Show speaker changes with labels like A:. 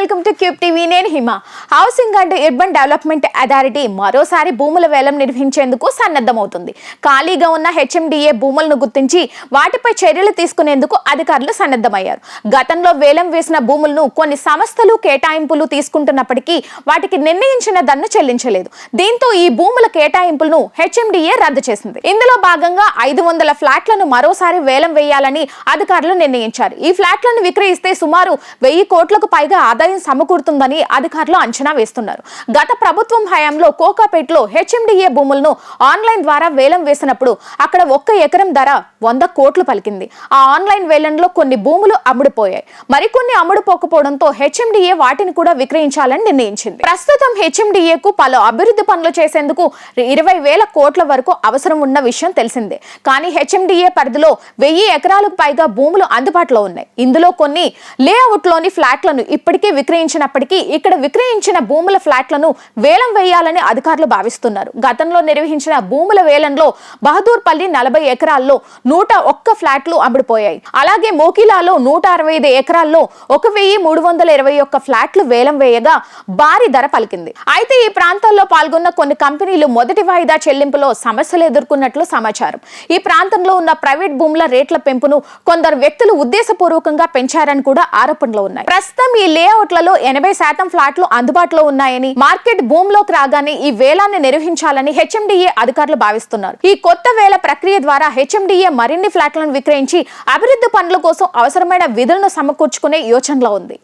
A: Welcome to cube TV. నేను Hima. Housing and urban development authority మరోసారి భూముల వేలం నిర్వహించేందుకు సన్నద్ధమవుతుంది. ఖాళీగా ఉన్న హెచ్ఎండిఏ భూములను గుర్తించి వాటిపై చర్యలు తీసుకునేందుకు అధికారులు సన్నద్ధమయ్యారు. గతంలో వేలం వేసిన భూములను కొన్ని సంస్థలు కేటాయింపులు తీసుకుంటున్నప్పటికీ వాటికి నిర్ణయించిన ధరను చెల్లించలేదు. దీంతో ఈ భూముల కేటాయింపులను హెచ్ఎండిఏ రద్దు చేసింది. ఇందులో భాగంగా 500 ఫ్లాట్లను మరోసారి వేలం వేయాలని అధికారులు నిర్ణయించారు. ఈ ఫ్లాట్లను విక్రయిస్తే సుమారు 1000 కోట్లకు పైగా ఆదాయం సమకూరుతుందని అధికారులు అంచనా వేస్తున్నారు. గత ప్రభుత్వం హయాంలో కోకాపేటలో హెచ్ఎండిఏ భూములను ఆన్లైన్ ద్వారా వేలం వేసినప్పుడు అక్కడ 1 ఎకరం ధర 100 కోట్లు పలికింది. ఆ ఆన్లైన్ వేలంలో కొన్ని భూములు అమ్ముడుపోయాయి. మరికొన్ని అమ్ముడుపోకపోవడంతో హెచ్ఎండిఏ వాటిని కూడా విక్రయించాలని నిర్ణయించింది. ప్రస్తుతం హెచ్ఎండిఏకు పలు అభివృద్ధి పనులు చేసేందుకు 20,000 కోట్ల వరకు అవసరం ఉన్న విషయం తెలిసిందే. కానీ హెచ్ఎండిఏ పరిధిలో 1000 ఎకరాలకు పైగా భూములు అందుబాటులో ఉన్నాయి. ఇందులో కొన్ని లేఅవుట్ లోని ఫ్లాట్లను ఇప్పటికే విక్రయించినప్పటికీ ఇక్కడ విక్రయించిన భూముల ఫ్లాట్లను వేలం వేయాలని అధికారులు భావిస్తున్నారు. గతంలో నిర్వహించిన భూముల వేలంలో బహదూర్పల్లి 40 ఎకరాల్లో 101 ఫ్లాట్లు అమ్ముడుపోయాయి. అలాగే మోకిలాలో 165 ఎకరాల్లో 1321 ఫ్లాట్లు వేలం వేయగా భారీ ధర పలికింది. అయితే ఈ ప్రాంతాల్లో పాల్గొన్న కొన్ని కంపెనీలు మొదటి వాయిదా చెల్లింపులో సమస్యలు ఎదుర్కొన్నట్లు సమాచారం. ఈ ప్రాంతంలో ఉన్న ప్రైవేట్ భూముల రేట్ల పెంపును కొందరు వ్యక్తులు ఉద్దేశపూర్వకంగా పెంచారని కూడా ఆరోపణలు ఉన్నాయి. ప్రస్తుతం ఈ లేఅవుట్లలో 80% ఫ్లాట్లు అందుబాటులో ఉన్నాయని, మార్కెట్ భూమిలోకి రాగానే ఈ వేలాన్ని నిర్వహించాలని హెచ్ఎండిఏ అధికారులు భావిస్తున్నారు. ఈ కొత్త వేల ప్రక్రియ ద్వారా హెచ్ఎండిఏ మరిన్ని ఫ్లాట్లను విక్రయించి అభివృద్ధి పనుల కోసం అవసరమైన విధులను సమకూర్చుకునే యోచనలో ఉంది.